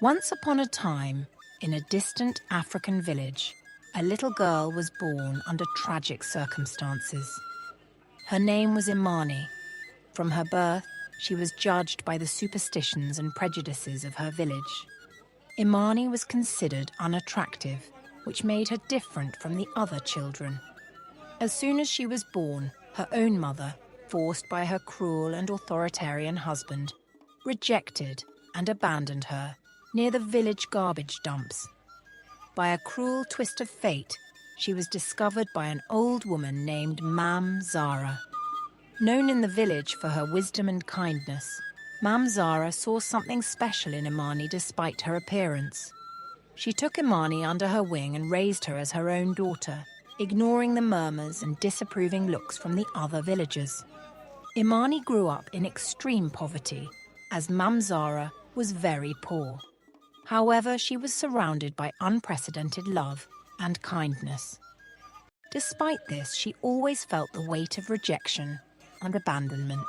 Once upon a time, in a distant African village, a little girl was born under tragic circumstances. Her name was Imani. From her birth, she was judged by the superstitions and prejudices of her village. Imani was considered unattractive, which made her different from the other children. As soon as she was born, her own mother, forced by her cruel and authoritarian husband, rejected and abandoned her near the village garbage dumps. By a cruel twist of fate, she was discovered by an old woman named Mam Zara. Known in the village for her wisdom and kindness, Mam Zara saw something special in Imani despite her appearance. She took Imani under her wing and raised her as her own daughter, ignoring the murmurs and disapproving looks from the other villagers. Imani grew up in extreme poverty, as Mam Zara was very poor. However, she was surrounded by unprecedented love and kindness. Despite this, she always felt the weight of rejection and abandonment.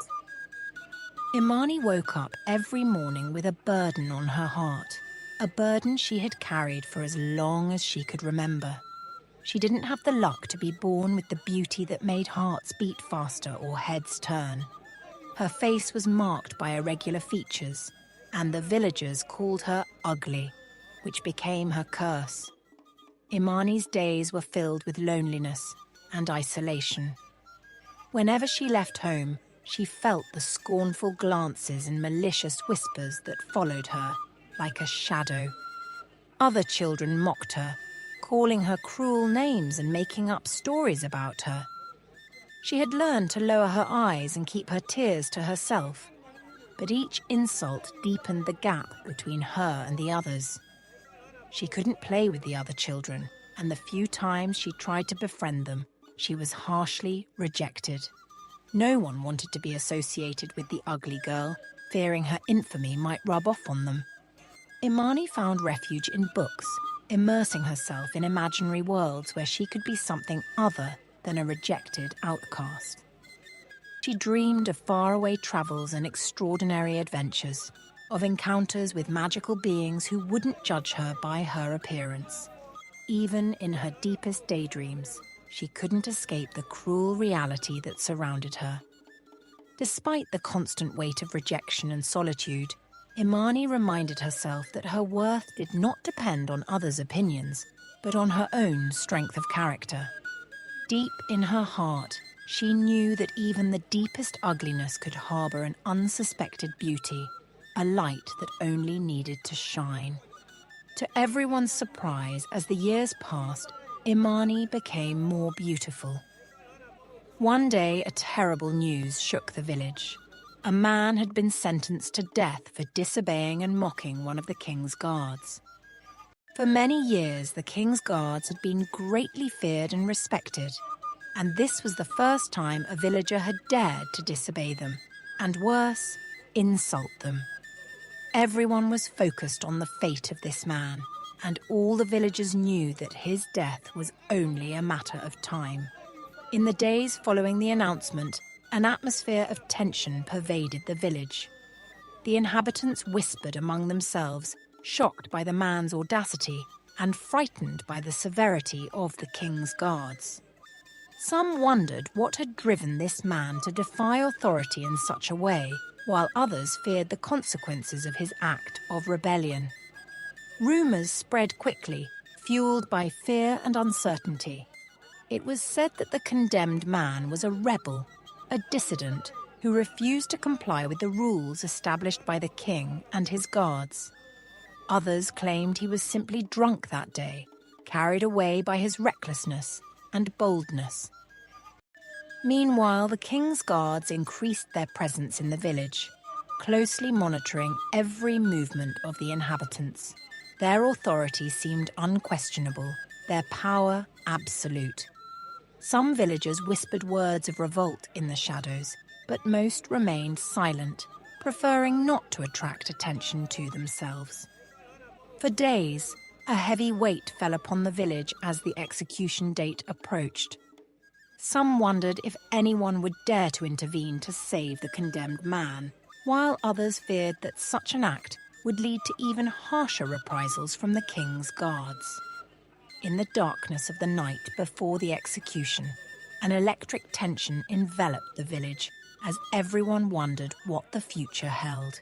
Imani woke up every morning with a burden on her heart, a burden she had carried for as long as she could remember. She didn't have the luck to be born with the beauty that made hearts beat faster or heads turn. Her face was marked by irregular features, and the villagers called her ugly, which became her curse. Imani's days were filled with loneliness and isolation. Whenever she left home, she felt the scornful glances and malicious whispers that followed her like a shadow. Other children mocked her, calling her cruel names and making up stories about her. She had learned to lower her eyes and keep her tears to herself, but each insult deepened the gap between her and the others. She couldn't play with the other children, and the few times she tried to befriend them, she was harshly rejected. No one wanted to be associated with the ugly girl, fearing her infamy might rub off on them. Imani found refuge in books, immersing herself in imaginary worlds where she could be something other than a rejected outcast. She dreamed of faraway travels and extraordinary adventures, of encounters with magical beings who wouldn't judge her by her appearance. Even in her deepest daydreams, she couldn't escape the cruel reality that surrounded her. Despite the constant weight of rejection and solitude, Imani reminded herself that her worth did not depend on others' opinions, but on her own strength of character. Deep in her heart, she knew that even the deepest ugliness could harbor an unsuspected beauty, a light that only needed to shine. To everyone's surprise, as the years passed, Imani became more beautiful. One day, a terrible news shook the village. A man had been sentenced to death for disobeying and mocking one of the king's guards. For many years, the king's guards had been greatly feared and respected, and this was the first time a villager had dared to disobey them, and worse, insult them. Everyone was focused on the fate of this man, and all the villagers knew that his death was only a matter of time. In the days following the announcement, an atmosphere of tension pervaded the village. The inhabitants whispered among themselves, shocked by the man's audacity and frightened by the severity of the king's guards. Some wondered what had driven this man to defy authority in such a way, while others feared the consequences of his act of rebellion. Rumours spread quickly, fueled by fear and uncertainty. It was said that the condemned man was a rebel, a dissident who refused to comply with the rules established by the king and his guards. Others claimed he was simply drunk that day, carried away by his recklessness and boldness. Meanwhile, the king's guards increased their presence in the village, closely monitoring every movement of the inhabitants. Their authority seemed unquestionable, their power absolute. Some villagers whispered words of revolt in the shadows, but most remained silent, preferring not to attract attention to themselves. For days, a heavy weight fell upon the village as the execution date approached. Some wondered if anyone would dare to intervene to save the condemned man, while others feared that such an act would lead to even harsher reprisals from the king's guards. In the darkness of the night before the execution, an electric tension enveloped the village as everyone wondered what the future held.